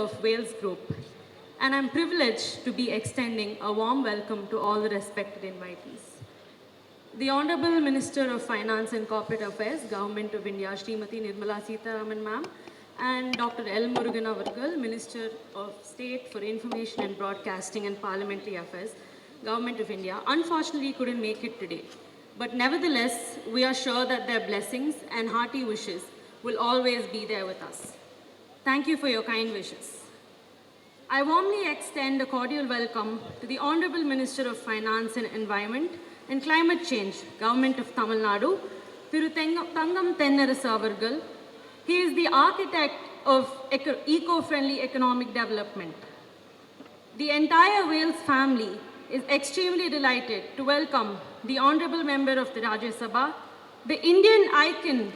of Wales Group, and I'm privileged to be extending a warm welcome to all the respected invitees. The Honorable Minister of Finance and Corporate Affairs, Government of India, Srimati Nirmala Sitharaman ma'am, and Dr. L. Murugan Avargal, Minister of State for Information and Broadcasting and Parliamentary Affairs, Government of India, unfortunately couldn't make it today. But nevertheless, we are sure that their blessings and hearty wishes will always be there with us. Thank you for your kind wishes. I warmly extend a cordial welcome to the Honorable Minister of Finance and Environment and Climate Change, Government of Tamil Nadu, Thiru Thangam Thennarasu Avargal. He is the architect of eco-friendly economic development. The entire Wales family is extremely delighted to welcome the Honorable Member of the Rajya Sabha, the Indian icon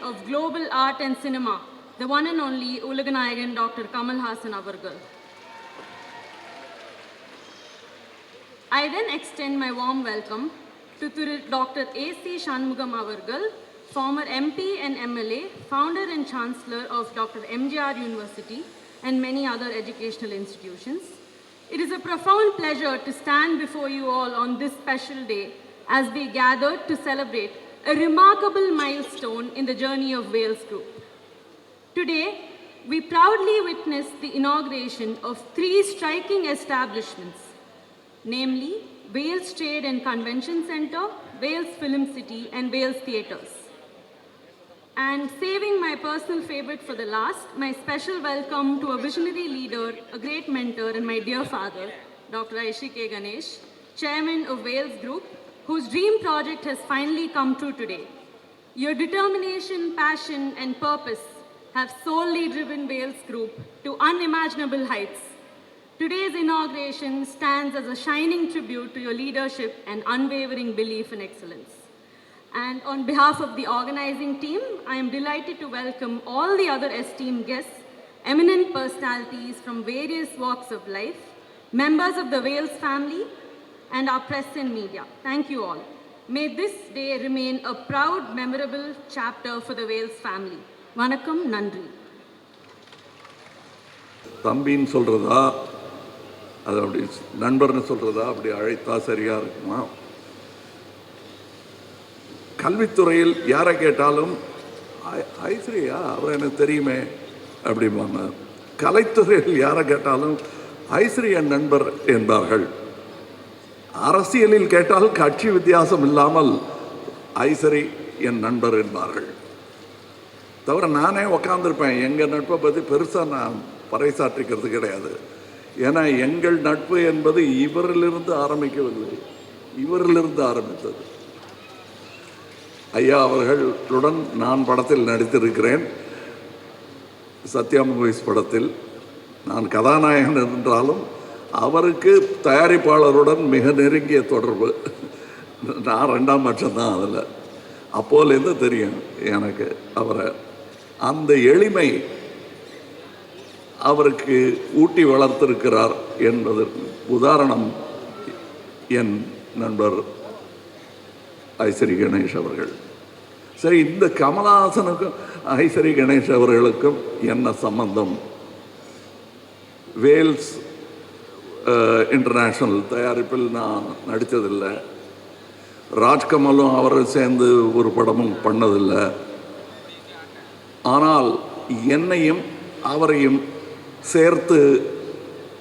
of global art and cinema, the one and only Ulaganayagan Dr. Kamal Haasan Avargal. I then extend my warm welcome to Dr. A.C. Shanmugam Avargal, former MP and MLA, founder and chancellor of Dr. MGR University and many other educational institutions. It is a profound pleasure to stand before you all on this special day as we gathered to celebrate a remarkable milestone in the journey of Wales Group. Today, we proudly witness the inauguration of 3 striking establishments, namely Wales Trade and Convention Centre, Wales Film City and Wales Theatres. And saving my personal favourite for the last, my special welcome to a visionary leader, a great mentor and my dear father, Dr. Aishi K. Ganesh, Chairman of Wales Group, whose dream project has finally come true today. Your determination, passion and purpose have solely driven Wales Group to unimaginable heights. Today's inauguration stands as a shining tribute to your leadership and unwavering belief in excellence. And on behalf of the organizing team, I am delighted to welcome all the other esteemed guests, eminent personalities from various walks of life, members of the Wales family, and our press and media. Thank you all. May this day remain a proud, memorable chapter for the Wales family. Vanakkam, Nandri. தம்பின்னு சொல்கிறதா அது அப்படி நண்பர்னு சொல்கிறதா அப்படி அழைத்தா சரியாக இருக்குமா? கல்வித்துறையில் யாரை கேட்டாலும் ஐஸ்ரீயா அவர் எனக்கு தெரியுமே அப்படிம்பாங்க. கலைத்துறையில் யாரை கேட்டாலும் ஐஸ்ரீ என் நண்பர் என்பார்கள். அரசியலில் கேட்டால் கட்சி வித்தியாசம் இல்லாமல் ஐஸ்ரீ என் நண்பர் என்பார்கள். தவிர நானே உக்காந்துருப்பேன். எங்கள் நட்பை பற்றி பெருசாக நான் பறைசாற்றிக்கிறது கிடையாது. ஏன்னா எங்கள் நட்பு என்பது இவரிலிருந்து ஆரம்பிக்கவில்லை, இவரிலிருந்து ஆரம்பித்தது. ஐயா அவர்களுடன் நான் படத்தில் நடித்திருக்கிறேன். சத்யா மூவிஸ் படத்தில் நான் கதாநாயகன் என்றாலும் அவருக்கு தயாரிப்பாளருடன் மிக நெருங்கிய தொடர்பு. நான் 2ஆம் பட்சம்தான் அதில். அப்போலேருந்து தெரியும் எனக்கு அவரை. அந்த எளிமை அவருக்கு ஊட்டி வளர்த்திருக்கிறார் என்பதற்கு உதாரணம் என் நண்பர் ஐஸ்ரீ கணேஷ் அவர்கள். சரி, இந்த கமலஹாசனுக்கும் ஐஸ்ரீ கணேஷ் அவர்களுக்கும் என்ன சம்பந்தம்? வேல்ஸ் இன்டர்நேஷ்னல் தயாரிப்பில் நான் நடித்ததில்லை. ராஜ்கமலும் அவரை சேர்ந்து ஒரு படமும் பண்ணதில்லை. ஆனால் என்னையும் அவரையும் சேர்த்து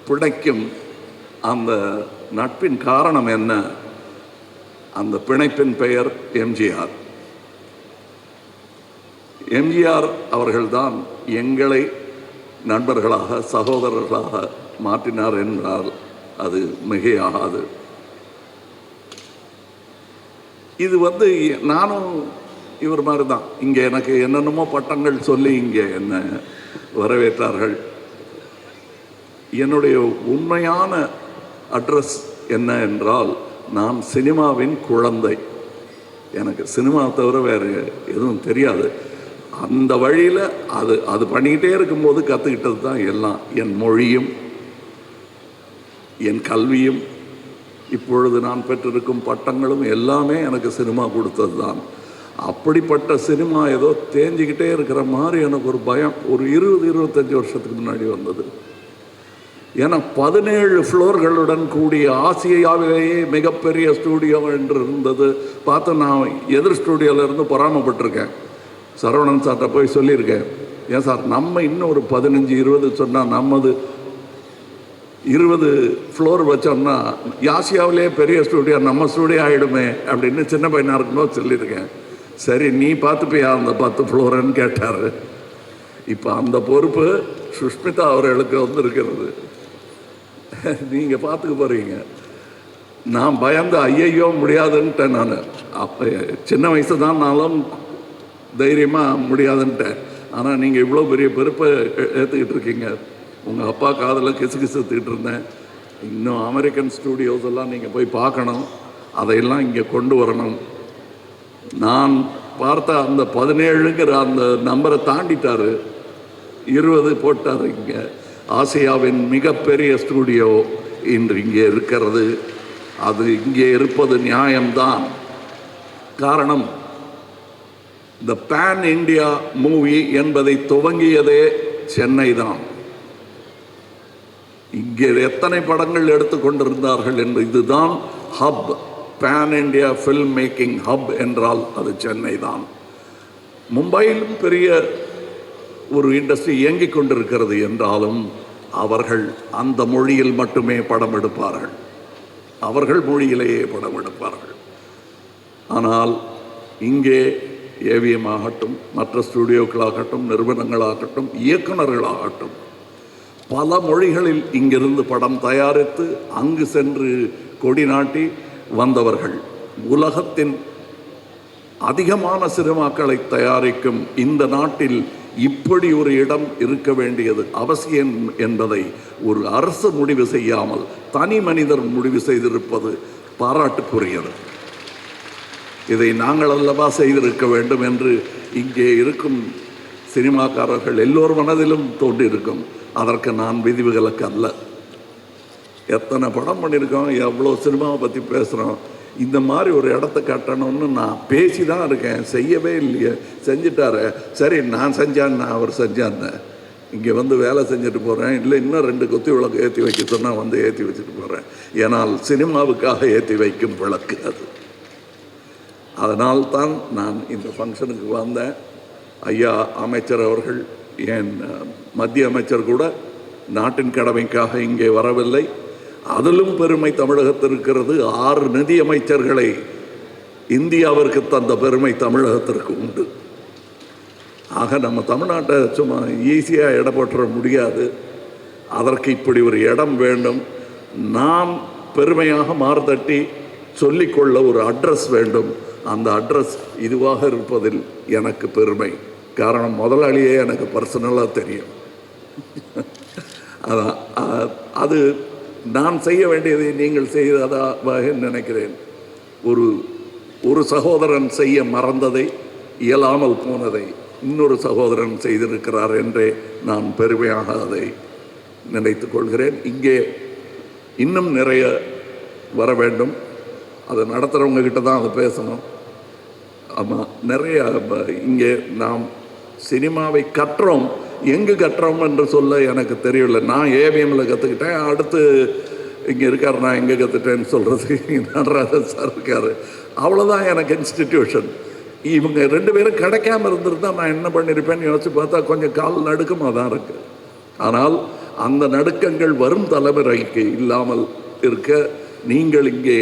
பிணைக்கும் அந்த நட்பின் காரணம் என்ன? அந்த பிணைப்பின் பெயர் எம்ஜிஆர். எம்ஜிஆர் அவர்கள்தான் எங்களை நண்பர்களாக, சகோதரர்களாக மாற்றினார் என்றால் அது மிகையாகாது. இது நானும் இவர் மாதிரி தான். இங்கே எனக்கு என்னென்னமோ பட்டங்கள் சொல்லி இங்கே என்னை வரவேற்றார்கள். என்னுடைய உண்மையான அட்ரஸ் என்ன என்றால், நான் சினிமாவின் குழந்தை. எனக்கு சினிமா தவிர வேறு எதுவும் தெரியாது. அந்த வழியில் அது பண்ணிக்கிட்டே இருக்கும்போது கற்றுக்கிட்டது தான் எல்லாம். என் மொழியும் என் கல்வியும் இப்பொழுது நான் பெற்றிருக்கும் பட்டங்களும் எல்லாமே எனக்கு சினிமா கொடுத்தது தான். அப்படிப்பட்ட சினிமா ஏதோ தேஞ்சிக்கிட்டே இருக்கிற மாதிரி எனக்கு ஒரு பயம் ஒரு 20-25 வருஷத்துக்கு முன்னாடி வந்தது. ஏன்னா 17 ஃப்ளோர்களுடன் கூடிய ஆசியாவிலேயே மிகப்பெரிய ஸ்டூடியோ என்று இருந்தது பார்த்து நான் எதிர் ஸ்டூடியோவிலேருந்து பொறாமப்பட்டிருக்கேன். சரவணன் சார்கிட்ட போய் சொல்லியிருக்கேன், ஏன் சார் நம்ம இன்னும் ஒரு 15-20 சொன்னால் நம்மது 20 ஃப்ளோர் வச்சோம்னா ஆசியாவிலே பெரிய ஸ்டூடியோ நம்ம ஸ்டூடியோ ஆகிடுமே அப்படின்னு சின்ன பையனாக இருக்கும்போது சொல்லியிருக்கேன். சரி நீ பார்த்துப்பியா அந்த 10 ஃப்ளோருன்னு கேட்டார். இப்போ அந்த பொறுப்பு சுஷ்மிதா அவர்களுக்கு வந்திருக்கிறது. நீங்கள் பார்த்துக்க போகிறீங்க. நான் பயந்து ஐயையோ முடியாதுன்ட்டேன். நான் அப்போ சின்ன வயசு தான்னாலும் தைரியமாக முடியாதுன்ட்டேன். ஆனால் நீங்கள் இவ்வளோ பெரிய பொறுப்பை ஏற்றுக்கிட்டு இருக்கீங்க. உங்கள் அப்பா காதில் கிசுகிசுத்துக்கிட்டு இருந்தேன். இன்னும் அமெரிக்கன் ஸ்டூடியோஸ் எல்லாம் நீங்கள் போய் பார்க்கணும், அதையெல்லாம் இங்கே கொண்டு வரணும். நான் பார்த்த அந்த 17ங்கிற அந்த நம்பரை தாண்டிட்டார், 20 போட்டார். இங்கே ஆசியாவின் மிகப்பெரிய ஸ்டூடியோ இன்று இங்கே இருக்கிறது. அது இங்கே இருப்பது நியாயம்தான். காரணம், இந்த பேன் இண்டியா மூவி என்பதை துவங்கியதே சென்னை தான். இங்கே எத்தனை படங்கள் எடுத்துக்கொண்டிருந்தார்கள் என்று, இதுதான் hub. Pan India film making hub என்றால் அது சென்னை தான். மும்பையிலும் பெரிய ஒரு இண்டஸ்ட்ரி இயங்கிக் கொண்டிருக்கிறது என்றாலும் அவர்கள் அந்த மொழியில் மட்டுமே படம் எடுப்பார்கள், அவர்கள் மொழியிலேயே படம் எடுப்பார்கள். ஆனால் இங்கே ஏவிஎம் ஆகட்டும், மற்ற ஸ்டூடியோக்களாகட்டும், நிறுவனங்களாகட்டும், இயக்குநர்களாகட்டும், பல மொழிகளில் இங்கிருந்து படம் தயாரித்து அங்கு சென்று கொடி நாட்டி வந்தவர்கள். உலகத்தின் அதிகமான சினிமாக்களை தயாரிக்கும் இந்த நாட்டில் இப்படி ஒரு இடம் இருக்க வேண்டியது அவசியம் என்பதை ஒரு அரசு முடிவு செய்யாமல் தனி மனிதர் முடிவு செய்திருப்பது பாராட்டுக்குரியது. இதை நாங்கள் அல்லவா செய்திருக்க வேண்டும் என்று இங்கே இருக்கும் சினிமாக்காரர்கள் எல்லோர் மனதிலும் தோன்றியிருக்கும். அதற்கு நான் விதிவிலக்கு அல்ல. எத்தனை படம் பண்ணியிருக்கோம், எவ்வளோ சினிமாவை பற்றி பேசுகிறோம். இந்த மாதிரி ஒரு இடத்த கட்டணும்னு நான் பேசி தான் இருக்கேன், செய்யவே இல்லையே. செஞ்சிட்டாரு, சரி நான் செஞ்சான்னு அவர் செஞ்சான்னு இங்கே வந்து வேலை செஞ்சுட்டு போகிறேன். இல்லை இன்னும் 2 குத்தி விளக்கு ஏற்றி வைக்க சொன்னால் வந்து ஏற்றி வச்சுட்டு போகிறேன். ஏன்னால் சினிமாவுக்காக ஏற்றி வைக்கும் விளக்கு அது. அதனால்தான் நான் இந்த ஃபங்க்ஷனுக்கு வந்தேன். ஐயா அமைச்சர் அவர்கள், என் மத்திய அமைச்சர் கூட நாட்டின் கடமைக்காக இங்கே வரவில்லை. அதிலும் பெருமை தமிழகத்தில் இருக்கிறது. 6 நிதி அமைச்சர்களை இந்தியாவிற்கு தந்த பெருமை தமிழகத்திற்கு உண்டு. ஆக நம்ம தமிழ்நாட்டை சும்மா ஈஸியாக இடம் போட்டுற முடியாது. அதற்கு இப்படி ஒரு இடம் வேண்டும். நாம் பெருமையாக மார்தட்டி சொல்லிக்கொள்ள ஒரு அட்ரஸ் வேண்டும். அந்த அட்ரஸ் இதுவாக இருப்பதில் எனக்கு பெருமை. காரணம், முதலாளியே எனக்கு பர்சனலாக தெரியும். அதான் அது நான் செய்ய வேண்டியதை நீங்கள் செய்ததாக நினைக்கிறேன். ஒரு சகோதரன் செய்ய மறந்ததை, இயலாமல் போனதை இன்னொரு சகோதரன் செய்திருக்கிறார் என்றே நான் பெருமையாக அதை நினைத்து கொள்கிறேன். இங்கே இன்னும் நிறைய வர வேண்டும். அதை நடத்துகிறவங்க கிட்ட தான் அதை பேசணும். ஆமாம், நிறைய இங்கே நாம் சினிமாவை கற்றோம். எங்கு கற்றோம் என்று சொல்ல எனக்கு தெரியல. நான் ஏவிஎம்மில் கற்றுக்கிட்டேன். அடுத்து இங்கே இருக்கார், நான் எங்கே கற்றுட்டேன்னு சொல்கிறதுக்கு நடராஜன் சார் இருக்கார். அவ்வளோதான் எனக்கு இன்ஸ்டிடியூஷன். இவங்க 2 பேரும் கிடைக்காம இருந்திருந்தால் நான் என்ன பண்ணியிருப்பேன்னு யோசிச்சு பார்த்தா கொஞ்சம் கால் நடுக்கமாக தான் இருக்குது. ஆனால் அந்த நடுக்கங்கள் வரும் தலைமுறைக்கு இல்லாமல் இருக்க நீங்கள் இங்கே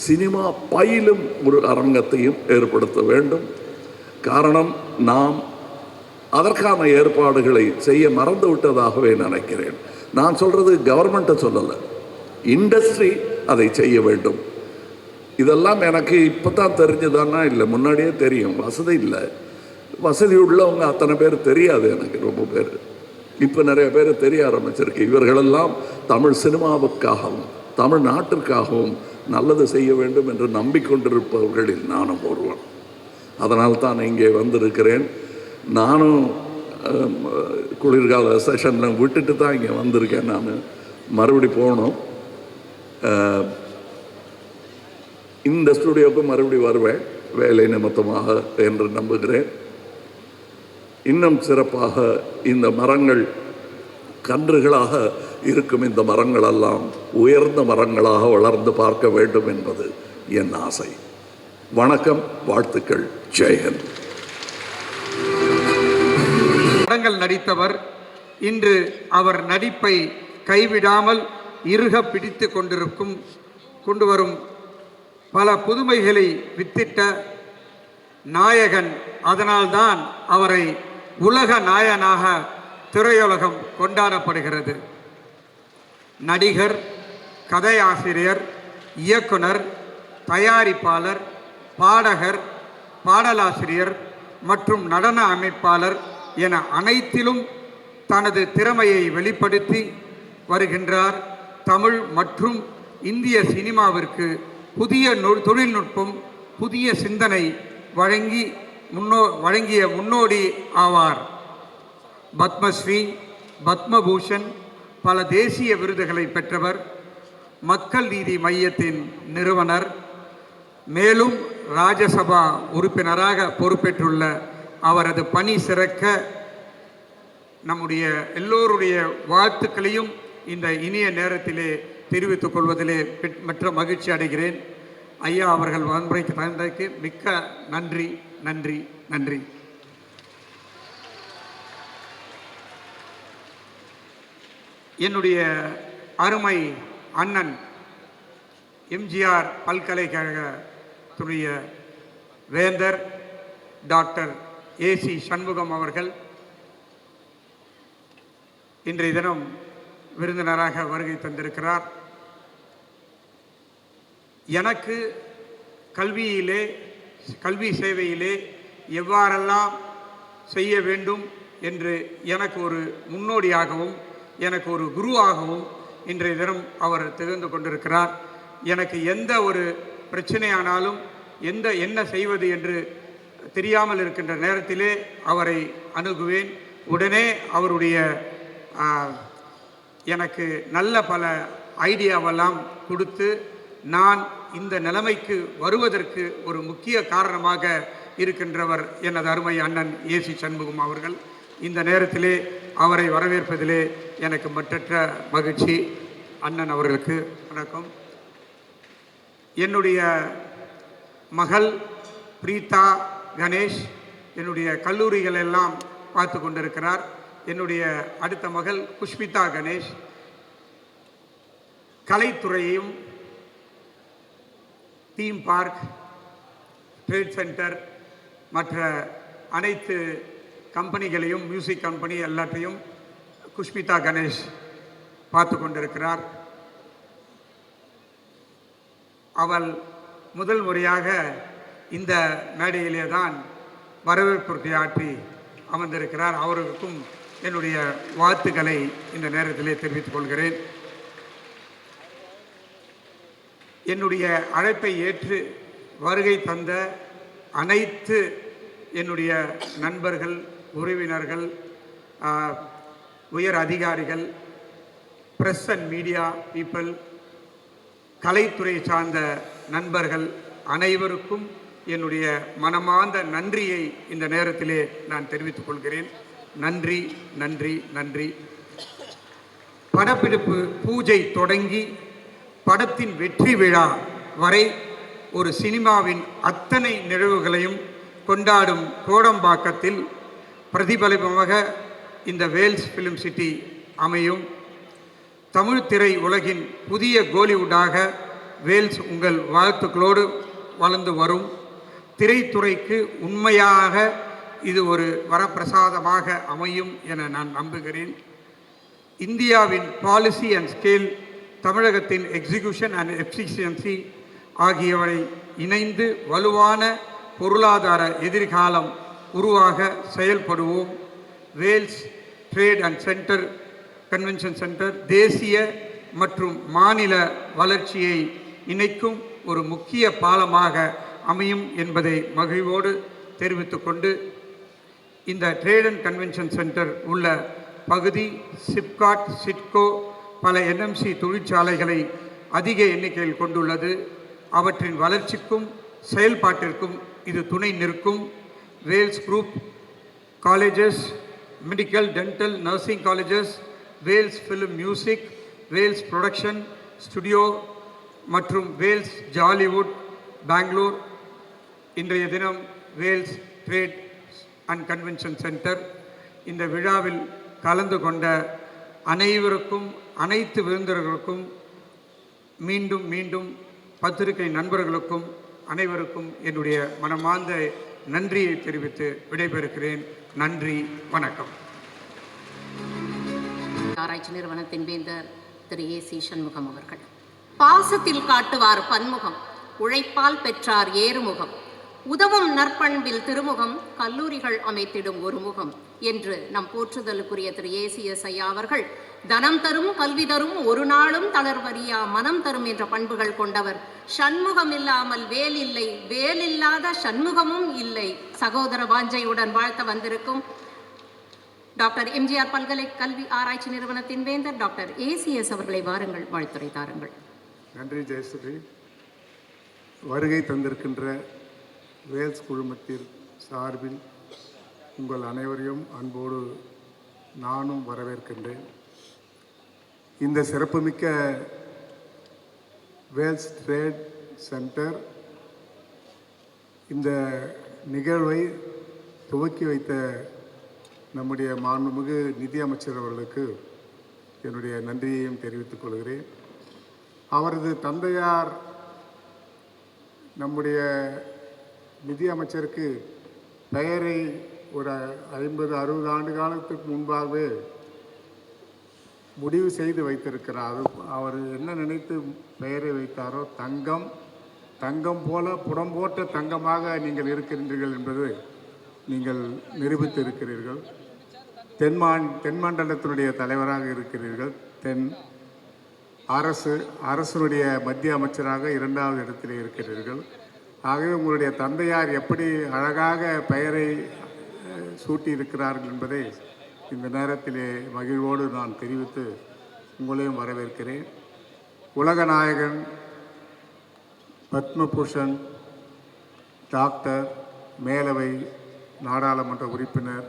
சினிமா பயிலும் ஒரு அரங்கத்தையும் ஏற்படுத்த வேண்டும். காரணம், நாம் அதற்கான ஏற்பாடுகளை செய்ய மறந்து விட்டதாகவே நினைக்கிறேன். நான் சொல்கிறது கவர்மெண்ட்டை சொல்லலை, இண்டஸ்ட்ரி அதை செய்ய வேண்டும். இதெல்லாம் எனக்கு இப்போ தான் தெரிஞ்சதானா? இல்லை, முன்னாடியே தெரியும். வசதி இல்லை, வசதி உள்ளவங்க அத்தனை பேர் தெரியாது எனக்கு. ரொம்ப பேர் இப்போ நிறைய பேர் தெரிய ஆரம்பிச்சிருக்கு. இவர்களெல்லாம் தமிழ் சினிமாவுக்காகவும் தமிழ்நாட்டிற்காகவும் நல்லது செய்ய வேண்டும் என்று நம்பிக்கொண்டிருப்பவர்களில் நானும் ஒருவன். அதனால்தான் இங்கே வந்திருக்கிறேன். நானும் குளிர்கால செஷனில் விட்டுட்டு தான் இங்கே வந்திருக்கேன். நான் மறுபடி போகணும். இந்த ஸ்டூடியோவுக்கு மறுபடி வருவேன். வேலை நிமித்தமாக என்று நம்புகிறேன். இன்னும் சிறப்பாக இந்த மரங்கள் கன்றுகளாக இருக்கும் இந்த மரங்களெல்லாம் உயர்ந்த மரங்களாக வளர்ந்து பார்க்க வேண்டும் என்பது என் ஆசை. வணக்கம், வாழ்த்துக்கள், ஜெயஹிந்த். படங்கள் நடித்தவர் இன்று அவர் நடிப்பை கைவிடாமல் இறுக பிடித்து கொண்டு வரும் பல புதுமைகளை வித்திட்ட நாயகன். அதனால்தான் அவரை உலக நாயகனாக திரையுலகம் கொண்டாடப்படுகிறது. நடிகர், கதையாசிரியர், இயக்குனர், தயாரிப்பாளர், பாடகர், பாடலாசிரியர் மற்றும் நடன அமைப்பாளர் என அனைத்திலும் தனது திறமையை வெளிப்படுத்தி வருகின்றார். தமிழ் மற்றும் இந்திய சினிமாவிற்கு புதிய தொழில்நுட்பம், புதிய சிந்தனை வழங்கிய முன்னோடி ஆவார். பத்மஸ்ரீ, பத்மபூஷன், பல தேசிய விருதுகளை பெற்றவர். மக்கள் நீதி மையத்தின் நிறுவனர். மேலும் ராஜ்யசபா உறுப்பினராக பொறுப்பேற்றுள்ள அவரது பணி சிறக்க நம்முடைய எல்லோருடைய வாழ்த்துக்களையும் இந்த இனிய நேரத்திலே தெரிவித்துக் கொள்வதிலே மற்ற மகிழ்ச்சி அடைகிறேன். ஐயா அவர்கள் வன்முறைக்கு தந்ததற்கு மிக்க நன்றி நன்றி நன்றி. என்னுடைய அருமை அண்ணன் எம்ஜிஆர் பல்கலைக்கழகத்துடைய வேந்தர் டாக்டர் ஏசி சண்முகம் அவர்கள் இன்றைய தினம் விருந்தினராக வருகை தந்திருக்கிறார். எனக்கு கல்வி சேவையிலே எவ்வாறெல்லாம் செய்ய வேண்டும் என்று எனக்கு ஒரு முன்னோடியாகவும் எனக்கு ஒரு குருவாகவும் இன்றைய தினம் அவர் திகழ்ந்து கொண்டிருக்கிறார். எனக்கு எந்த ஒரு பிரச்சனையானாலும் என்ன செய்வது என்று தெரியாமல் இருக்கின்ற நேரத்திலே அவரை அணுகுவேன். உடனே அவருடைய எனக்கு நல்ல பல ஐடியாவெல்லாம் கொடுத்து நான் இந்த நிலைமைக்கு வருவதற்கு ஒரு முக்கிய காரணமாக இருக்கின்றவர் எனது அருமை அண்ணன் ஏசி சண்முகம் அவர்கள். இந்த நேரத்திலே அவரை வரவேற்பதிலே எனக்கு மற்றற்ற மகிழ்ச்சி. அண்ணன் அவர்களுக்கு வணக்கம். என்னுடைய மகள் பிரீதா கணேஷ் என்னுடைய கல்லூரிகள் எல்லாம் பார்த்து கொண்டிருக்கிறார். என்னுடைய அடுத்த மகள் புஷ்பிதா கணேஷ் கலைத்துறையையும் தீம் பார்க், ட்ரேட் சென்டர், மற்ற அனைத்து கம்பெனிகளையும், மியூசிக் கம்பெனி எல்லாத்தையும் புஷ்பிதா கணேஷ் பார்த்து கொண்டிருக்கிறார். அவள் முதல் முறையாக இந்த மேடையிலே தான் வரவேற்புரை ஆற்றி அமர்ந்திருக்கிறார். அவருக்கும் என்னுடைய வாழ்த்துக்களை இந்த நேரத்திலே தெரிவித்துக் கொள்கிறேன். என்னுடைய அழைப்பை ஏற்று வருகை தந்த அனைத்து என்னுடைய நண்பர்கள், உறவினர்கள், உயர் அதிகாரிகள், பிரஸ் அண்ட் மீடியா பீப்பிள், கலைத்துறை சார்ந்த நண்பர்கள் அனைவருக்கும் என்னுடைய மனமார்ந்த நன்றியை இந்த நேரத்திலே நான் தெரிவித்துக் கொள்கிறேன். நன்றி நன்றி நன்றி. படப்பிடிப்பு பூஜை தொடங்கி படத்தின் வெற்றி விழா வரை ஒரு சினிமாவின் அத்தனை நிகழ்வுகளையும் கொண்டாடும் கோடம்பாக்கத்தில் பிரதிபலிப்பமாக இந்த வேல்ஸ் ஃபிலிம் சிட்டி அமையும். தமிழ் திரை உலகின் புதிய கோலிவுட்டாக வேல்ஸ் உங்கள் வாழ்த்துக்களோடு வளர்ந்து வரும். திரைத்துறைக்கு உண்மையாக இது ஒரு வரப்பிரசாதமாக அமையும் என நான் நம்புகிறேன். இந்தியாவின் பாலிசி அண்ட் ஸ்கேல், தமிழகத்தின் எக்ஸிகியூஷன் அண்ட் எஃபிஷியன்சி ஆகியவை இணைந்து வலுவான பொருளாதார எதிர்காலம் உருவாக செயல்படுவோம். Vels trade and centre convention centre தேசிய மற்றும் மாநில வளர்ச்சியை இணைக்கும் ஒரு முக்கிய பாலமாக அமையும் என்பதை மகிழ்வோடு தெரிவித்துக்கொண்டு, இந்த ட்ரேட் அண்ட் கன்வென்ஷன் சென்டர் உள்ள பகுதி சிப்காட், சிட்கோ, பல என்எம்சி தொழிற்சாலைகளை அதிக எண்ணிக்கையில் கொண்டுள்ளது. அவற்றின் வளர்ச்சிக்கும் செயல்பாட்டிற்கும் இது துணை நிற்கும் Vels group colleges, medical, dental, nursing colleges, Vels film music, Vels production studio மற்றும் வேல்ஸ் ஜாலிவுட் பெங்களூர், இன்றைய தினம் Vels trade and convention centre. இந்த விழாவில் கலந்து கொண்ட அனைவருக்கும், அனைத்து விருந்தினர்களுக்கும், மீண்டும் மீண்டும் பத்திரிகை நண்பர்களுக்கும் அனைவருக்கும் என்னுடைய மனமார்ந்த நன்றியை தெரிவித்து விடைபெறுகிறேன். நன்றி, வணக்கம். ஆராய்ச்சி நிறுவனத்தின் வேந்தர் திரு ஏசி சண்முகம் அவர்கள். பாசத்தில் காட்டுவார் பன்முகம், உழைப்பால் பெற்றார் ஏறுமுகம், உதவும் நற்பண்பில் திருமுகம், கல்லூரிகள் அமைத்திடும் ஒரு முகம் என்று நம் போற்றுதலுக்குரிய திரு ஏசிஎஸ் ஐயா அவர்கள் தனம் தரும், கல்வி தரும், ஒரு நாளும் தளர்வறியா மனம் தரும் என்ற பண்புகள் கொண்டவர். சண்முகம் இல்லாமல் வேல் இல்லை, வேல் இல்லாத சண்முகமும் இல்லை. சகோதர வாஞ்சையுடன் வாழ்த்த வந்திருக்கும் டாக்டர் எம்ஜிஆர் பல்கலை கல்வி ஆராய்ச்சி நிறுவனத்தின் வேந்தர் டாக்டர் ஏசிஎஸ் அவர்களை வாருங்கள், வாழ்த்துரை தாருங்கள். நன்றி ஜெயஸ்ரீ. வருகை தந்திருக்கின்ற வேல்ஸ் குழுமத்தின் சார்பில் உங்கள் அனைவரையும் அன்போடு நானும் வரவேற்கின்றேன். இந்த சிறப்புமிக்க வேல்ஸ் ட்ரேட் சென்டர் இந்த நிகழ்வை துவக்கி வைத்த நம்முடைய மாண்புமிகு நிதியமைச்சர் அவர்களுக்கு என்னுடைய நன்றியையும் தெரிவித்துக் கொள்கிறேன். அவரது தந்தையார் நம்முடைய நிதியமைச்சருக்கு பெயரை ஒரு 50-60 ஆண்டு காலத்துக்கு முன்பாகவே முடிவு செய்து வைத்திருக்கிறார். அவர் என்ன நினைத்து பெயரை வைத்தாரோ, தங்கம், தங்கம் போல புடம்போட்ட தங்கமாக நீங்கள் இருக்கின்றீர்கள் என்பது நீங்கள் நிரூபித்து இருக்கிறீர்கள். தென்மண்டலத்தினுடைய தலைவராக இருக்கிறீர்கள். அரசனுடைய மத்திய அமைச்சராக 2வது இடத்திலே இருக்கிறீர்கள். ஆகவே உங்களுடைய தந்தையார் எப்படி அழகாக பெயரை சூட்டி இருக்கிறார்கள் என்பதை இந்த நேரத்திலே மகிழ்வோடு நான் தெரிவித்து உங்களையும் வரவேற்கிறேன். உலகநாயகன், பத்மபூஷன், டாக்டர், மேலவை நாடாளுமன்ற உறுப்பினர்,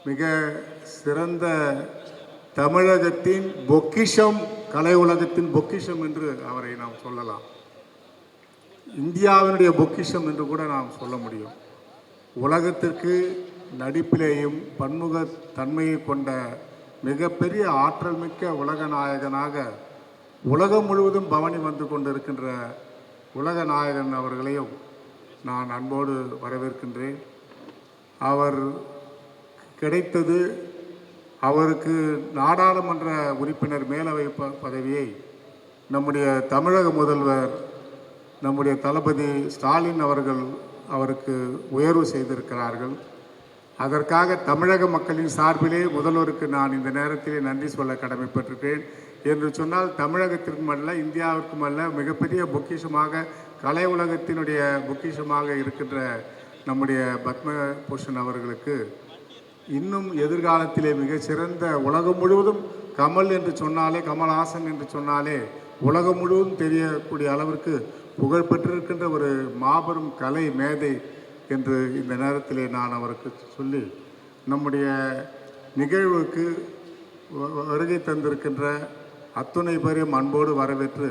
மிக சிறந்த தமிழகத்தின் பொக்கிஷம், கலை உலகத்தின் பொக்கிஷம் என்று அவரை நாம் சொல்லலாம். இந்தியாவினுடைய பொக்கிஷம் என்று கூட நாம் சொல்ல முடியும். உலகத்திற்கு நடிப்பிலேயும் பன்முக தன்மையை கொண்ட மிகப்பெரிய ஆற்றல் மிக்க உலக நாயகனாக உலகம் முழுவதும் பவனி வந்து கொண்டிருக்கின்ற உலக நாயகன் அவர்களையும் நான் அன்போடு வரவேற்கின்றேன். அவர் கிடைத்தது, அவருக்கு நாடாளுமன்ற உறுப்பினர் மேலவை பதவியை நம்முடைய தமிழக முதல்வர், நம்முடைய தளபதி ஸ்டாலின் அவர்கள் அவருக்கு உயர்வு செய்திருக்கிறார்கள். அதற்காக தமிழக மக்களின் சார்பிலே முதல்வருக்கு நான் இந்த நேரத்திலே நன்றி சொல்ல கடமைப்பட்டிருக்கேன். என்று சொன்னால் தமிழகத்திற்கும் அல்ல, இந்தியாவிற்கும் அல்ல, மிகப்பெரிய பொக்கிஷமாக, கலை உலகத்தினுடைய பொக்கிஷமாக இருக்கின்ற நம்முடைய பத்மபூஷன் அவர்களுக்கு இன்னும் எதிர்காலத்திலே மிகச்சிறந்த, உலகம் முழுவதும் கமல் என்று சொன்னாலே, கமல்ஹாசன் என்று சொன்னாலே உலகம் முழுவதும் தெரியக்கூடிய அளவிற்கு புகழ்பெற்றிருக்கின்ற ஒரு மாபெரும் கலை மேதை என்று இந்த நேரத்திலே நான் அவருக்கு சொல்லி, நம்முடைய நிகழ்வுக்கு வருகை தந்திருக்கின்ற அத்துணை பேரையும் அன்போடு வரவேற்று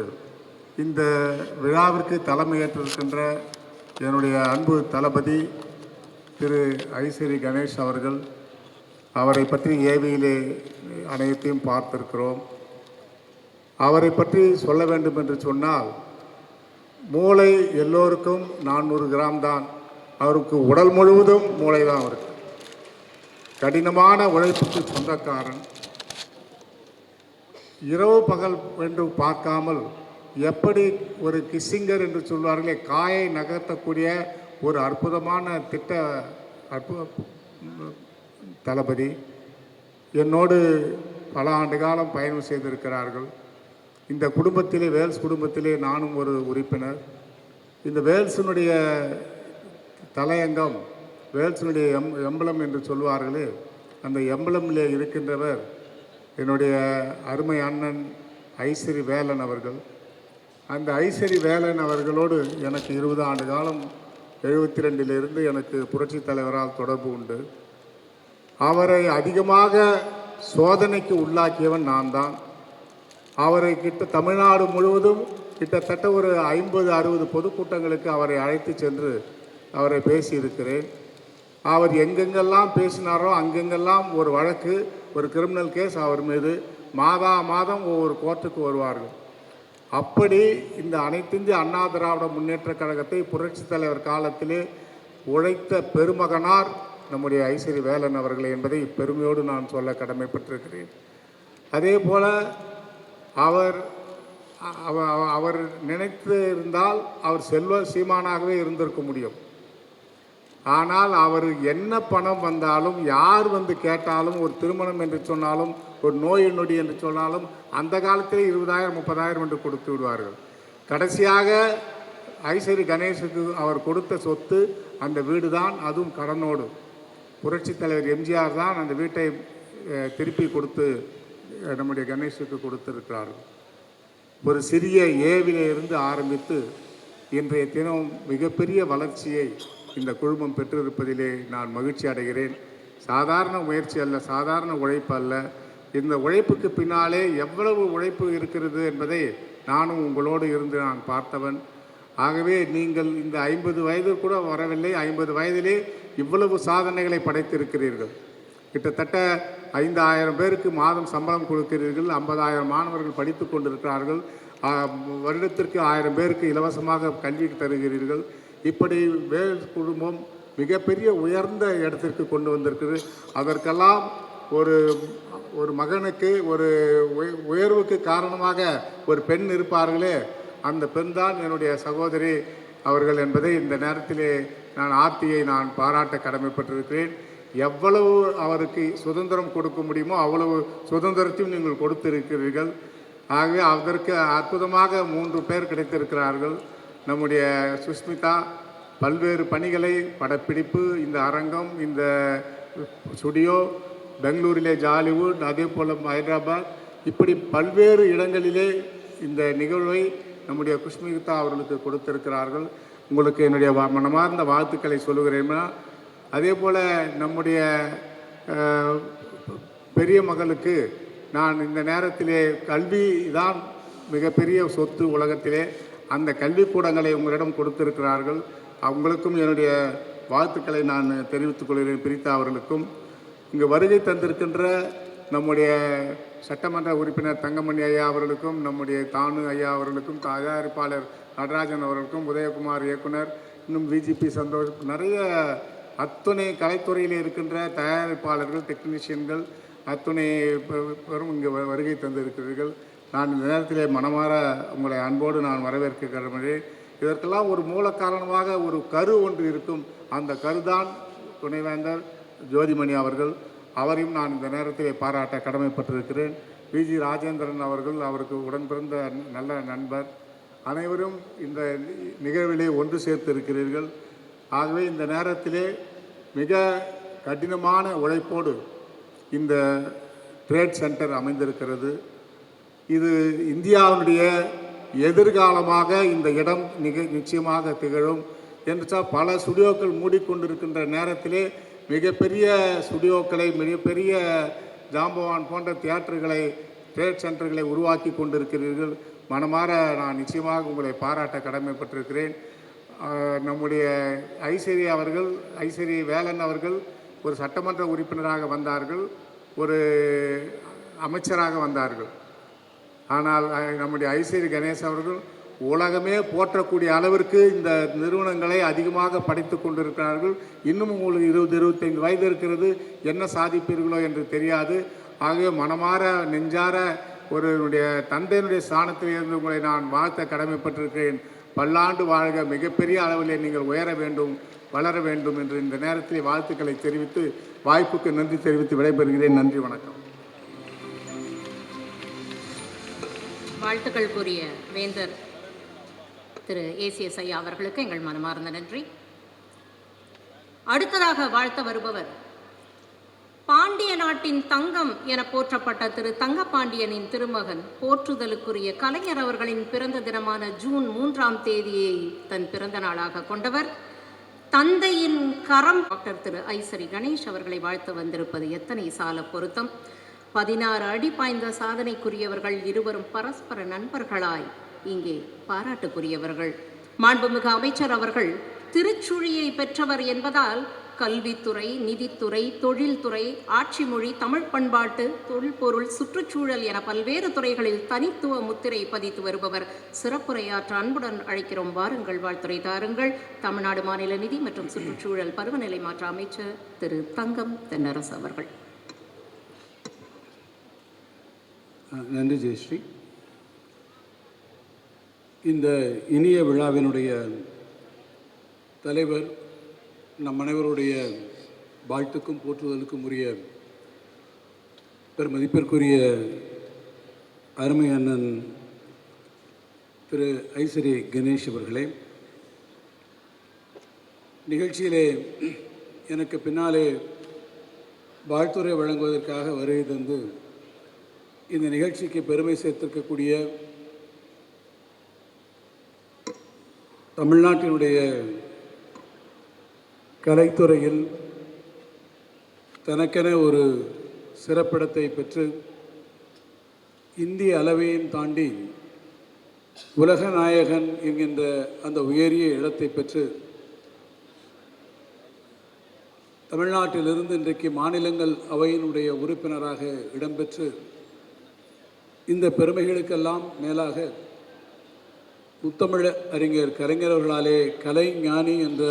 இந்த விழாவிற்கு தலைமையேற்றிருக்கின்ற என்னுடைய அன்பு தளபதி திரு ஐஸ்வரி கணேஷ் அவர்கள், அவரை பற்றி ஏவியிலே அனைத்தையும் பார்த்திருக்கிறோம். அவரை பற்றி சொல்ல வேண்டும் என்று சொன்னால், மூளை எல்லோருக்கும் 400 கிராம் தான், அவருக்கு உடல் முழுவதும் மூளை தான். அவருக்கு கடினமான உழைப்புக்கு சொந்தக்காரன். இரவு பகல் என்று பார்க்காமல் எப்படி ஒரு கிஸ்ஸிங்கர் என்று சொல்வார்களே, காயை நகர்த்தக்கூடிய ஒரு அற்புதமான தளபதி என்னோடு பல ஆண்டு காலம் பயணம் செய்திருக்கிறார்கள். இந்த குடும்பத்திலே, வேல்ஸ் குடும்பத்திலே நானும் ஒரு உறுப்பினர். இந்த வேல்ஸினுடைய தலையங்கம், வேல்ஸினுடைய எம்பளம் என்று சொல்வார்களே, அந்த எம்பளமிலே இருக்கின்றவர் என்னுடைய அருமை அண்ணன் ஐஸ்வரி வேலன் அவர்கள். அந்த ஐஸ்வரி வேலன் அவர்களோடு எனக்கு 20 ஆண்டு காலம் 72 எனக்கு புரட்சித் தலைவரால் தொடர்பு உண்டு. அவரை அதிகமாக சோதனைக்கு உள்ளாக்கியவன் நான் தான். அவரை தமிழ்நாடு முழுவதும் கிட்டத்தட்ட ஒரு 50-60 பொதுக்கூட்டங்களுக்கு அவரை அழைத்து சென்று அவரை பேசியிருக்கிறேன். அவர் எங்கெங்கெல்லாம் பேசினாரோ அங்கெங்கெல்லாம் ஒரு வழக்கு, ஒரு கிரிமினல் கேஸ் அவர் மீது மாதம் ஒவ்வொரு கோர்ட்டுக்கு வருவார்கள். அப்படி இந்த அனைத்திந்திய அண்ணா திராவிட முன்னேற்றக் கழகத்தை புரட்சித் தலைவர் காலத்திலே உழைத்த பெருமகனார் நம்முடைய ஐசரி வேலன் அவர்கள் என்பதை பெருமையோடு நான் சொல்ல கடமைப்பட்டிருக்கிறேன். அதே போல் அவர் நினைத்து இருந்தால் அவர் செல்வ சீமானாகவே இருந்திருக்க முடியும். ஆனால் அவர் என்ன பணம் வந்தாலும், யார் வந்து கேட்டாலும், ஒரு திருமணம் என்று சொன்னாலும், ஒரு நோய் நொடி என்று சொன்னாலும் அந்த காலத்திலே 20,000-30,000 என்று கொடுத்து விடுவார்கள். கடைசியாக ஐசரி கணேசுக்கு அவர் கொடுத்த சொத்து அந்த வீடு தான், அதுவும் கடனோடு. புரட்சித் தலைவர் எம்ஜிஆர் தான் அந்த வீட்டை திருப்பி கொடுத்து நம்முடைய கணேசுக்கு கொடுத்திருக்கிறார்கள். ஒரு சிறிய ஏவிலே இருந்து ஆரம்பித்து இன்றைய தினம் மிகப்பெரிய வளர்ச்சியை இந்த குழுமம் பெற்றிருப்பதிலே நான் மகிழ்ச்சி அடைகிறேன். சாதாரண முயற்சி அல்ல, சாதாரண உழைப்பு அல்ல. இந்த உழைப்புக்கு பின்னாலே எவ்வளவு உழைப்பு இருக்கிறது என்பதை நானும் உங்களோடு இருந்து நான் பார்த்தவன். ஆகவே நீங்கள் இந்த 50 வயது கூட வரவில்லை, 50 வயதிலே இவ்வளவு சாதனைகளை படைத்திருக்கிறீர்கள். கிட்டத்தட்ட 5,000 பேருக்கு மாதம் சம்பளம் கொடுக்கிறீர்கள். 50,000 மாணவர்கள் படித்து கொண்டிருக்கிறார்கள். வருடத்திற்கு 1000 பேருக்கு இலவசமாக கல்வி தருகிறீர்கள். இப்படி வேல் குழுமம் மிகப்பெரிய உயர்ந்த இடத்திற்கு கொண்டு வந்திருக்குது. அதற்கெல்லாம் ஒரு மகனுக்கு ஒரு உயர்வுக்கு காரணமாக ஒரு பெண் இருப்பார்களே, அந்த பெண் தான் என்னுடைய சகோதரி அவர்கள் என்பதை இந்த நேரத்திலே நான் ஆர்த்தியை நான் பாராட்ட கடமைப்பட்டிருக்கிறேன். எவ்வளவு அவருக்கு சுதந்திரம் கொடுக்க முடியுமோ அவ்வளவு சுதந்திரத்தையும் நீங்கள் கொடுத்திருக்கிறீர்கள். ஆகவே அதற்கு அற்புதமாக 3 பேர் கிடைத்திருக்கிறார்கள். நம்முடைய சுஷ்மிதா பல்வேறு பணிகளை, படப்பிடிப்பு, இந்த அரங்கம், இந்த ஸ்டுடியோ, பெங்களூரிலே ஜாலிவுட், அதே போல் ஹைதராபாத், இப்படி பல்வேறு இடங்களிலே இந்த நிகழ்வை நம்முடைய சுஷ்மிதா அவர்களுக்கு கொடுத்திருக்கிறார்கள். உங்களுக்கு என்னுடைய மனமார்ந்த வாழ்த்துக்களை சொல்லுகிறேன்னா, அதே போல் நம்முடைய பெரிய மகளுக்கு நான் இந்த நேரத்திலே கல்வி தான் மிகப்பெரிய சொத்து உலகத்திலே, அந்த கல்விக்கூடங்களை உங்களிடம் கொடுத்திருக்கிறார்கள். அவங்களுக்கும் என்னுடைய வாழ்த்துக்களை நான் தெரிவித்துக் கொள்கிறேன். பிரித்தா அவர்களுக்கும், இங்கு வருகை தந்திருக்கின்ற நம்முடைய சட்டமன்ற உறுப்பினர் தங்கமணி ஐயா அவர்களுக்கும், நம்முடைய தானு ஐயா அவர்களுக்கும், தயாரிப்பாளர் நடராஜன் அவர்களுக்கும், உதயகுமார் இயக்குனர், இன்னும் விஜிபி சந்தோஷ், நிறைய அத்துணை கலைத்துறையில் இருக்கின்ற தயாரிப்பாளர்கள், டெக்னீஷியன்கள் அத்துணை பேரும் இங்கே வருகை தந்திருக்கிறீர்கள். நான் இந்த நேரத்திலே மனமாற உங்களை அன்போடு நான் வரவேற்க கடமையே. இதற்கெல்லாம் ஒரு மூல காரணமாக ஒரு கரு ஒன்று இருக்கும். அந்த கருதான் துணைவேந்தர் ஜோதிமணி அவர்கள். அவரையும் நான் இந்த நேரத்திலே பாராட்ட கடமைப்பட்டிருக்கிறேன். விஜி ராஜேந்திரன் அவர்கள், அவருக்கு உடன் பிறந்த நல்ல நண்பர், அனைவரும் இந்த நிகழ்விலே ஒன்று சேர்த்து இருக்கிறீர்கள். ஆகவே இந்த நேரத்திலே மிக கடினமான உழைப்போடு இந்த ட்ரேட் சென்டர் அமைந்திருக்கிறது. இது இந்தியாவுடைய எதிர்காலமாக இந்த இடம் நிச்சயமாக திகழும் என்று பல ஸ்டுடியோக்கள் மூடிக்கொண்டிருக்கின்ற நேரத்திலே மிகப்பெரிய ஸ்டுடியோக்களை, மிகப்பெரிய ஜாம்பவான் போன்ற தியேட்டர்களை, ட்ரேட் சென்டர்களை உருவாக்கி கொண்டிருக்கிறீர்கள். மனமாற நான் நிச்சயமாக உங்களை பாராட்ட கடமைப்பட்டிருக்கிறேன். நம்முடைய ஐசரி வேலன் அவர்கள் ஒரு சட்டமன்ற உறுப்பினராக வந்தார்கள், ஒரு அமைச்சராக வந்தார்கள். ஆனால் நம்முடைய ஐசரி கணேஷ் அவர்கள் உலகமே போற்றக்கூடிய அளவிற்கு இந்த நிறுவனங்களை அதிகமாக படித்து கொண்டிருக்கிறார்கள். இன்னும் உங்களுக்கு 20-25 வயது இருக்கிறது, என்ன சாதிப்பீர்களோ என்று தெரியாது. ஆகவே மனமாற நெஞ்சார ஒருவருடைய தந்தையினுடைய ஸ்தானத்தில் இருந்து உங்களை நான் வாழ்த்த கடமைப்பட்டிருக்கிறேன். பல்லாண்டு வாழ்க, மிகப்பெரிய அளவில் நீங்கள் உயர வேண்டும், வளர வேண்டும் என்று இந்த நேரத்தில் வாழ்த்துக்களை தெரிவித்து, வாய்ப்புக்கு நன்றி தெரிவித்து விடைபெறுகிறேன். நன்றி, வணக்கம். வாழ்த்துக்கள் கூறிய வேந்தர் திரு ஏசிஎஸ் ஐயா அவர்களுக்கு எங்கள் மனமார்ந்த நன்றி. அடுத்ததாக வாழ்த்த வருபவர் பாண்டிய நாட்டின் தங்கம் என போற்றப்பட்ட திரு தங்கப்பாண்டியனின் திருமகன், போற்றுதலுக்குரிய கலைஞர் அவர்களின் பிறந்த தினமான ஜூன் 3ஆம் தேதியை தன் பிறந்த நாளாக கொண்டவர் தந்தையின் கரம் டாக்டர் திரு ஐசரி கணேஷ் அவர்களை வாழ்த்து வந்திருப்பது எத்தனை சால பொருத்தம். 16 அடி பாய்ந்த சாதனைக்குரியவர்கள் இருவரும் பரஸ்பர நண்பர்களாய் இங்கே பாராட்டுக்குரியவர்கள். மாண்புமிகு அமைச்சர் அவர்கள் திருச்சுழியை பெற்றவர் என்பதால் கல்வித்துறை, நிதித்துறை, தொழில்துறை, ஆட்சி மொழி, தமிழ் பண்பாட்டு, தொல்பொருள், சுற்றுச்சூழல் என பல்வேறு துறைகளில் தனித்துவ முத்திரை பதித்து வருபவர். சிறப்புரையாற்ற அன்புடன் அழைக்கிறோம். வாருங்கள், வாழ்த்துரை தாருங்கள். தமிழ்நாடு மாநில நிதி மற்றும் சுற்றுச்சூழல் பருவநிலை மாற்ற அமைச்சர் திரு தங்கம் தென்னரசு அவர்கள். நன்றி ஜெயஸ்ரீ. இந்த இனிய விழாவினுடைய தலைவர், நம் அனைவருடைய வாழ்த்துக்கும் போற்றுதலுக்கும் உரிய பெருமதிப்பிற்குரிய அருமை அண்ணன் திரு ஐசரி கணேஷ் அவர்களே, நிகழ்ச்சியிலே எனக்கு பின்னாலே வாழ்த்துரை வழங்குவதற்காக வருகை தந்து இந்த நிகழ்ச்சிக்கு பெருமை சேர்த்திருக்கக்கூடிய தமிழ்நாட்டினுடைய கலைத்துறையில் தனக்கென ஒரு சிறப்பிடத்தை பெற்று இந்திய அளவையும் தாண்டி உலக நாயகன் என்கின்ற அந்த உயரிய இடத்தை பெற்று தமிழ்நாட்டிலிருந்து இன்றைக்கு மாநிலங்கள் அவையினுடைய உறுப்பினராக இடம்பெற்று இந்த பெருமைகளுக்கெல்லாம் மேலாக முத்தமிழ் அறிஞர் கலைஞர் அவர்களாலே கலை ஞானி என்ற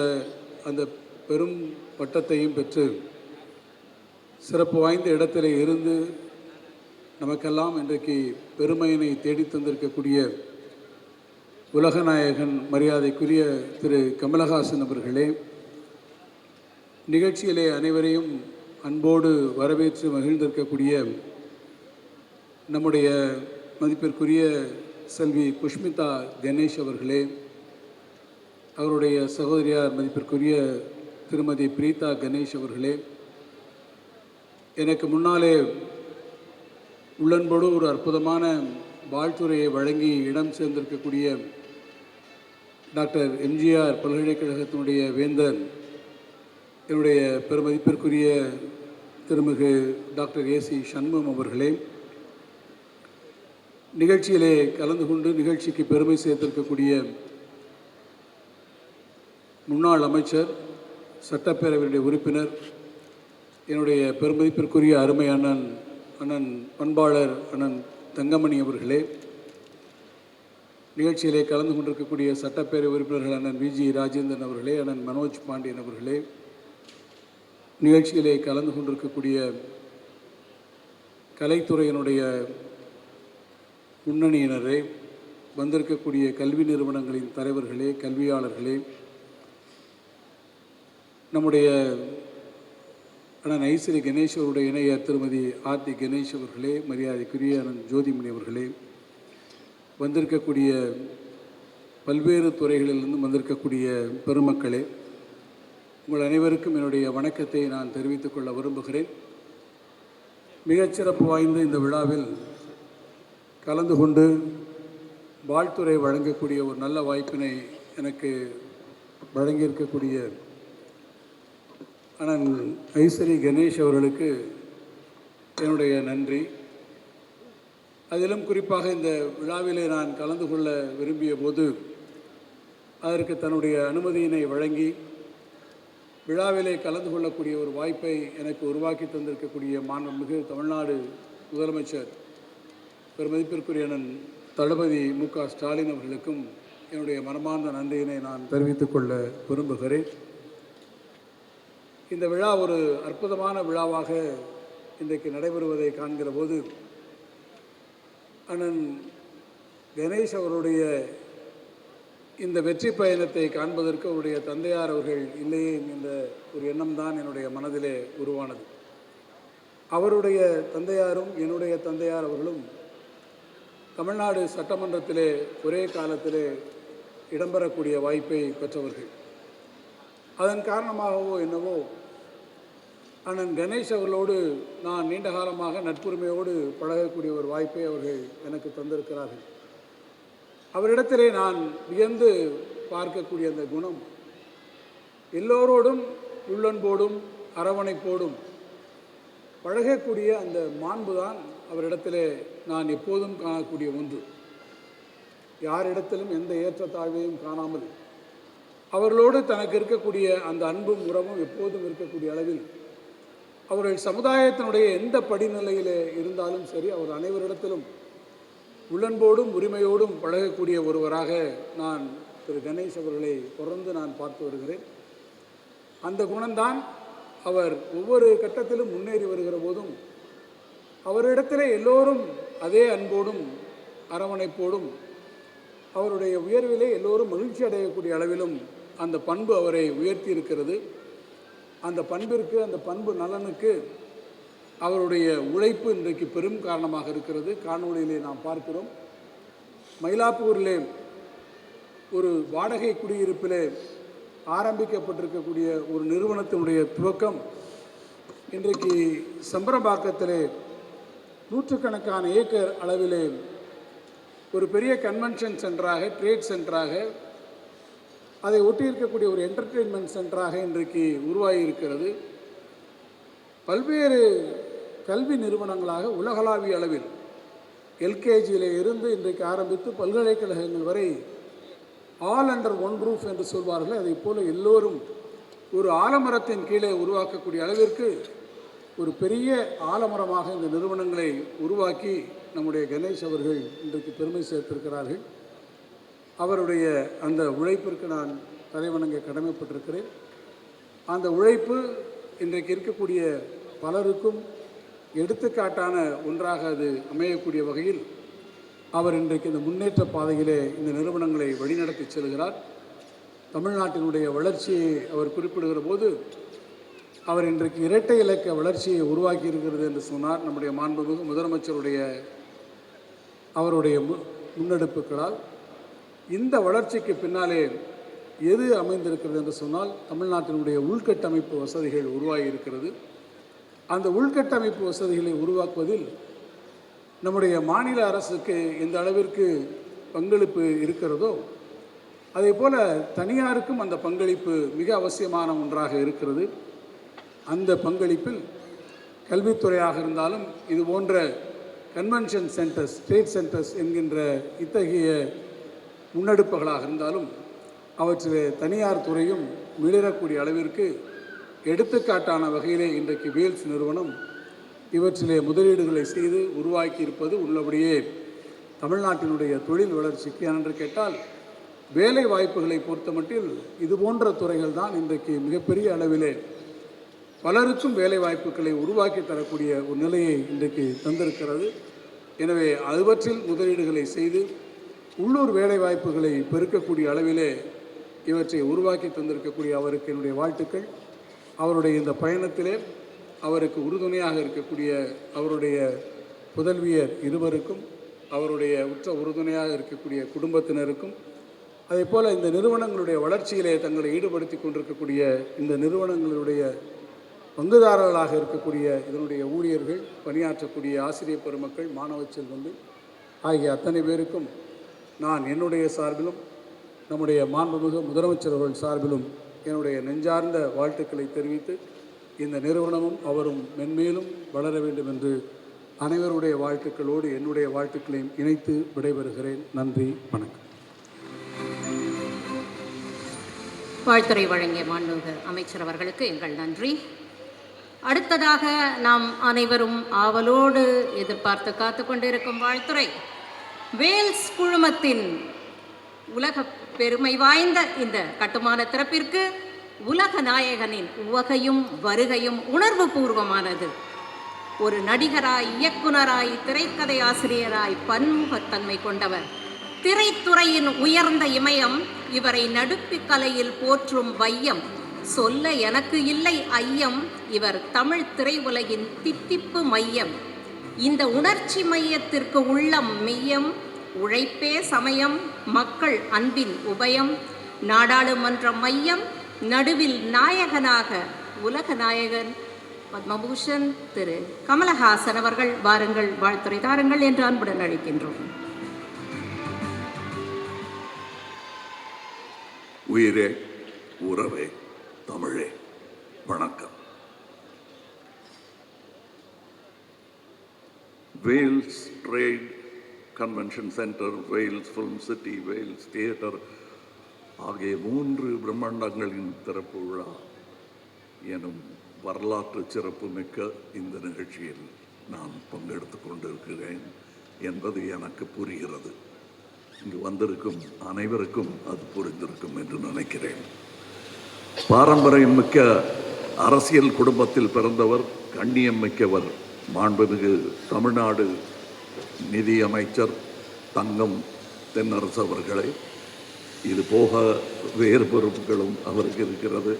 அந்த பெரும் பட்டத்தையும் பெற்று சிறப்பு வாய்ந்த இடத்திலே இருந்து நமக்கெல்லாம் இன்றைக்கு பெருமையினை தேடித் தந்திருக்கக்கூடிய உலகநாயகன் மரியாதைக்குரிய திரு கமலஹாசன் அவர்களே, நிகழ்ச்சியிலே அனைவரையும் அன்போடு வரவேற்று மகிழ்ந்திருக்கக்கூடிய நம்முடைய மதிப்பிற்குரிய செல்வி புஷ்மிதா கணேஷ் அவர்களே, அவருடைய சகோதரியார் மதிப்பிற்குரிய திருமதி பிரீதா கணேஷ் அவர்களே, எனக்கு முன்னாலே உள்ளன்போடு ஒரு அற்புதமான வாழ்த்துரையை வழங்கி இடம் சேர்ந்திருக்கக்கூடிய டாக்டர் எம்ஜிஆர் பல்கலைக்கழகத்தினுடைய வேந்தர், என்னுடைய பெருமதிப்பிற்குரிய திருமிகு டாக்டர் ஏசி சண்முகம் அவர்களே, நிகழ்ச்சியிலே கலந்து கொண்டு நிகழ்ச்சிக்கு பெருமை சேர்த்திருக்கக்கூடிய முன்னாள் அமைச்சர், சட்டப்பேரவையுடைய உறுப்பினர், என்னுடைய பெருமதிப்பிற்குரிய அருமை அண்ணன் பண்பாளர் அண்ணன் தங்கமணி அவர்களே, நிகழ்ச்சியிலே கலந்து கொண்டிருக்கக்கூடிய சட்டப்பேரவை உறுப்பினர்கள் அண்ணன் விஜி ராஜேந்திரன் அவர்களே, அண்ணன் மனோஜ் பாண்டியன் அவர்களே, நிகழ்ச்சியிலே கலந்து கொண்டிருக்கக்கூடிய கலைத்துறையினுடைய முன்னணியினரே, வந்திருக்கக்கூடிய கல்வி நிறுவனங்களின் தலைவர்களே, கல்வியாளர்களே, நம்முடைய அண்ணன் ஐசரி கணேஷ் அவருடைய இணையர் திருமதி ஆர்த்தி கணேஷ் அவர்களே, மரியாதைக்குரிய அண்ணன் ஜோதிமணி அவர்களே, வந்திருக்கக்கூடிய பல்வேறு துறைகளிலிருந்து வந்திருக்கக்கூடிய பெருமக்களே, உங்கள் அனைவருக்கும் என்னுடைய வணக்கத்தை நான் தெரிவித்துக் கொள்ள விரும்புகிறேன். மிகச்சிறப்பு வாய்ந்த இந்த விழாவில் கலந்து கொண்டு வாழ்த்துரை வழங்கக்கூடிய ஒரு நல்ல வாய்ப்பினை எனக்கு வழங்கியிருக்கக்கூடிய அண்ணன் ஐசரி கணேஷ் அவர்களுக்கு என்னுடைய நன்றி. அதிலும் குறிப்பாக இந்த விழாவிலே நான் கலந்து கொள்ள விரும்பிய போது அதற்கு தன்னுடைய அனுமதியினை வழங்கி விழாவிலே கலந்து கொள்ளக்கூடிய ஒரு வாய்ப்பை எனக்கு உருவாக்கி தந்திருக்கக்கூடிய மாண்புமிகு தமிழ்நாடு முதலமைச்சர் பெருமதிப்பிற்குரிய அண்ணன் தளபதி மு.க. ஸ்டாலின் அவர்களுக்கும் என்னுடைய மனமார்ந்த நன்றியினை நான் தெரிவித்துக் கொள்ள விரும்புகிறேன். இந்த விழா ஒரு அற்புதமான விழாவாக இன்றைக்கு நடைபெறுவதை காண்கிற போது அண்ணன் கணேஷ் அவருடைய இந்த வெற்றி பயணத்தை காண்பதற்கு அவருடைய தந்தையார் அவர்கள் இல்லையே என்ற ஒரு எண்ணம்தான் என்னுடைய மனதிலே உருவானது. அவருடைய தந்தையாரும் என்னுடைய தந்தையார் அவர்களும் தமிழ்நாடு சட்டமன்றத்திலே ஒரே காலத்திலே இடம்பெறக்கூடிய வாய்ப்பை பெற்றவர்கள். அதன் காரணமாகவோ என்னவோ அண்ணன் கணேஷ் அவர்களோடு நான் நீண்ட காலமாக நட்புரிமையோடு பழகக்கூடிய ஒரு வாய்ப்பை அவர்கள் எனக்கு தந்திருக்கிறார்கள். அவரிடத்திலே நான் வியந்து பார்க்கக்கூடிய அந்த குணம் எல்லோரோடும் உள்ளன்போடும் அரவணைப்போடும் பழகக்கூடிய அந்த மாண்பு தான் அவரிடத்திலே நான் எப்போதும் காணக்கூடிய ஒன்று. யாரிடத்திலும் எந்த ஏற்றத்தாழ்வையும் காணாமல் அவர்களோடு தனக்கு இருக்கக்கூடிய அந்த அன்பும் உறவும் எப்போதும் இருக்கக்கூடிய அளவில் அவர்கள் சமுதாயத்தினுடைய எந்த படிநிலையிலே இருந்தாலும் சரி, அவர் அனைவரிடத்திலும் உள்ளன்போடும் உரிமையோடும் பழகக்கூடிய ஒருவராக நான் திரு கணேஷ் அவர்களை தொடர்ந்து நான் பார்த்து வருகிறேன். அந்த குணம்தான் அவர் ஒவ்வொரு கட்டத்திலும் முன்னேறி வருகிற போதும் அவரிடத்திலே எல்லோரும் அதே அன்போடும் அரவணைப்போடும் அவருடைய உயர்விலே எல்லோரும் மகிழ்ச்சி அடையக்கூடிய அளவிலும் அந்த பண்பு அவரை உயர்த்தி இருக்கிறது. அந்த பண்பிற்கு, அந்த பண்பு நலனுக்கு அவருடைய உழைப்பு இன்றைக்கு பெரும் காரணமாக இருக்கிறது. காணொளியிலே நாம் பார்க்கிறோம். மயிலாப்பூரிலே ஒரு வாடகை குடியிருப்பிலே ஆரம்பிக்கப்பட்டிருக்கக்கூடிய ஒரு நிறுவனத்தினுடைய துவக்கம் இன்றைக்கு சம்பரம்பாக்கத்திலே நூற்றுக்கணக்கான ஏக்கர் அளவிலே ஒரு பெரிய கன்வென்ஷன் சென்டராக, ட்ரேட் சென்டராக, அதை ஒட்டியிருக்கக்கூடிய ஒரு என்டர்டெயின்மெண்ட் சென்டராக இன்றைக்கு உருவாகி இருக்கிறது. பல்வேறு கல்வி நிறுவனங்களாக உலகளாவிய அளவில் எல்கேஜியில் இருந்து இன்றைக்கு ஆரம்பித்து பல்கலைக்கழகங்கள் வரை ஆல் அண்டர் ஒன் ரூஃப் என்று சொல்வார்கள். அதை போல எல்லோரும் ஒரு ஆலமரத்தின் கீழே உருவாக்கக்கூடிய அளவிற்கு ஒரு பெரிய ஆலமரமாக இந்த நிறுவனங்களை உருவாக்கி நம்முடைய கணேஷ் அவர்கள் இன்றைக்கு பெருமை சேர்த்திருக்கிறார்கள். அவருடைய அந்த உழைப்பிற்கு நான் தலைவணங்க கடமைப்பட்டிருக்கிறேன். அந்த உழைப்பு இன்றைக்கு இருக்கக்கூடிய பலருக்கும் எடுத்துக்காட்டான ஒன்றாக அது அமையக்கூடிய வகையில் அவர் இன்றைக்கு இந்த முன்னேற்ற பாதையிலே இந்த நிறுவனங்களை வழிநடத்தி செல்கிறார். தமிழ்நாட்டினுடைய வளர்ச்சியை அவர் குறிப்பிடுகிற போது அவர் இன்றைக்கு இரட்டை இலக்க வளர்ச்சியை உருவாக்கி இருக்கிறது என்று சொன்னார். நம்முடைய மாண்புமிகு முதலமைச்சருடைய அவருடைய முன்னெடுப்புகளால் இந்த வளர்ச்சிக்கு பின்னாலே எது அமைந்திருக்கிறது என்று சொன்னால் தமிழ்நாட்டினுடைய உள்கட்டமைப்பு வசதிகள் உருவாகி இருக்கிறது. அந்த உள்கட்டமைப்பு வசதிகளை உருவாக்குவதில் நம்முடைய மாநில அரசுக்கு எந்த அளவிற்கு பங்களிப்பு இருக்கிறதோ அதே போல் தனியாருக்கும் அந்த பங்களிப்பு மிக அவசியமான ஒன்றாக இருக்கிறது. அந்த பங்களிப்பில் கல்வித்துறையாக இருந்தாலும் இது போன்ற கன்வென்ஷன் சென்டர்ஸ், ட்ரேட் சென்டர்ஸ் என்கின்ற இத்தகைய முன்னெடுப்புகளாக இருந்தாலும் அவற்றிலே தனியார் துறையும் மிளிரக்கூடிய அளவிற்கு எடுத்துக்காட்டான வகையிலே இன்றைக்கு வேல்ஸ் நிறுவனம் இவற்றிலே முதலீடுகளை செய்து உருவாக்கி இருப்பது உள்ளபடியே தமிழ்நாட்டினுடைய தொழில் வளர்ச்சிக்கு என்று கேட்டால் வேலை வாய்ப்புகளை பொறுத்தமட்டில் இது போன்ற துறைகள் தான் இன்றைக்கு மிகப்பெரிய அளவிலே பலருக்கும் வேலை வாய்ப்புகளை உருவாக்கி தரக்கூடிய ஒரு நிலையை இன்றைக்கு தந்திருக்கிறது. எனவே அதுவற்றில் முதலீடுகளை செய்து உள்ளூர் வேலை வாய்ப்புகளை பெருக்கக்கூடிய அளவிலே இவற்றை உருவாக்கி தந்திருக்கக்கூடிய அவருக்கு என்னுடைய வாழ்த்துக்கள். அவருடைய இந்த பயணத்திலே அவருக்கு உறுதுணையாக இருக்கக்கூடிய அவருடைய புதல்வியர் இருவருக்கும், அவருடைய உற்ற உறுதுணையாக இருக்கக்கூடிய குடும்பத்தினருக்கும், அதே போல் இந்த நிறுவனங்களுடைய வளர்ச்சியிலே தங்களை ஈடுபடுத்தி கொண்டிருக்கக்கூடிய இந்த நிறுவனங்களுடைய பங்குதாரர்களாக இருக்கக்கூடிய இதனுடைய ஊழியர்கள், பணியாற்றக்கூடிய ஆசிரியர் பெருமக்கள், மாணவ செல்வங்கள் ஆகிய அத்தனை பேருக்கும் நான் என்னுடைய சார்பிலும் நம்முடைய மாண்புமிகு முதலமைச்சர் அவர்கள் சார்பிலும் என்னுடைய நெஞ்சார்ந்த வாழ்த்துக்களை தெரிவித்து இந்த நிறுவனமும் அவரும் மென்மேலும் வளர வேண்டும் என்று அனைவருடைய வாழ்த்துக்களோடு என்னுடைய வாழ்த்துக்களையும் இணைத்து விடைபெறுகிறேன். நன்றி, வணக்கம். வாழ்த்துறை வழங்கிய மாண்புமிகு அமைச்சர் அவர்களுக்கு எங்கள் நன்றி. அடுத்ததாக நாம் அனைவரும் ஆவலோடு எதிர்பார்த்து காத்து கொண்டிருக்கும் வாழ்த்துறை வேல்ஸ் குழுமத்தின் உலக பெருமை வாய்ந்த இந்த கட்டுமான திறப்பிற்கு உலக நாயகனின் உவகையும் வருகையும் உணர்வு பூர்வமானது. ஒரு நடிகராய், இயக்குனராய், திரைக்கதை ஆசிரியராய் பன்முகத்தன்மை கொண்டவர். திரைத்துறையின் உயர்ந்த இமயம், இவரை நடுப்பு கலையில் போற்றும் வையம். சொல்ல எனக்கு இல்லை ஐயம், இவர் தமிழ் திரையுலகின் தித்திப்பு மையம். இந்த உணர்ச்சி மையத்திற்கு உள்ளம் மெய்யம், உழைப்பே சமயம், மக்கள் அன்பின் உபயம். நாடாளுமன்ற மையம், நடுவில் நாயகனாக உலக நாயகன் பத்மபூஷன் திரு கமலஹாசன் அவர்கள் வாருங்கள் வாழ்த்துரை தாருங்கள் என்று அன்புடன் அழைக்கின்றோம். உயிரே, உறவே, தமிழே. வணக்கம். Vels trade convention centre, Vels film city, Vels theatre ஆகிய 3 பிரம்மாண்டங்களின் திறப்பு விழா எனும் வரலாற்று சிறப்பு மிக்க இந்த நிகழ்ச்சியில் நான் பங்கெடுத்து கொண்டிருக்கிறேன் என்பது எனக்கு புரிகிறது. இங்கு வந்திருக்கும் அனைவருக்கும் அது புரிந்திருக்கும் என்று நினைக்கிறேன். பாரம்பரியம் மிக்க அரசியல் குடும்பத்தில் பிறந்தவர், கண்ணியம் மிக்கவர், மாண்புமிகு தமிழ்நாடு நிதியமைச்சர் தங்கம் தென்னரசு அவர்களை. இது போக வேறு பொறுப்புகளும் அவருக்கு இருக்கிறது.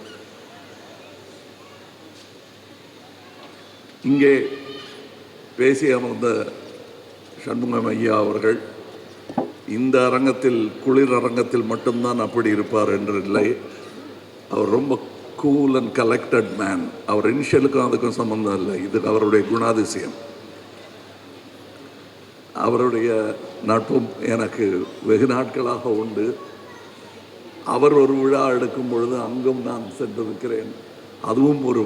இங்கே பேசி அமர்ந்த சண்முகம் ஐயா அவர்கள் இந்த அரங்கத்தில், குளிர் அரங்கத்தில் மட்டும்தான் அப்படி இருப்பார் என்று இல்லை. அவர் ரொம்ப கூல் அண்ட் கலெக்டட் மேன். அவர் இனிஷியலுக்கும் அதுக்கும் சம்பந்தம் இல்லை, இது அவருடைய குணாதிசயம். அவருடைய நட்பும் எனக்கு வெகு நாட்களாக உண்டு. அவர் ஒரு விழா எடுக்கும் பொழுது அங்கும் நான் சென்றிருக்கிறேன். அதுவும் ஒரு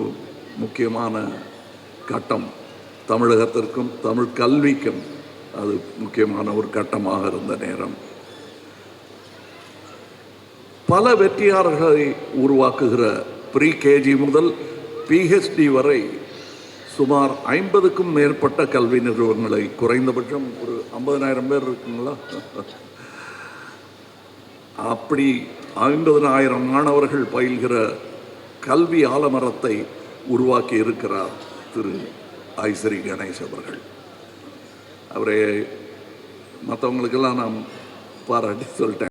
முக்கியமான கட்டம். தமிழகத்திற்கும் தமிழ் கல்விக்கும் அது முக்கியமான ஒரு கட்டமாக இருந்த நேரம். பல வெற்றியாளர்களை உருவாக்குகிற ப்ரீ கேஜி முதல் பிஹெச்டி வரை சுமார் 50க்கும் மேற்பட்ட கல்வி நிறுவனங்களை, குறைந்தபட்சம் ஒரு 50,000 பேர் இருக்குங்களா, அப்படி 50,000 மாணவர்கள் பயில்கிற கல்வி ஆலமரத்தை உருவாக்கி இருக்கிறார் திரு ஐசரி கணேஷ் அவர்கள். அவரை மற்றவங்களுக்கெல்லாம் நான் பாராட்டி சொல்லிட்டேன்.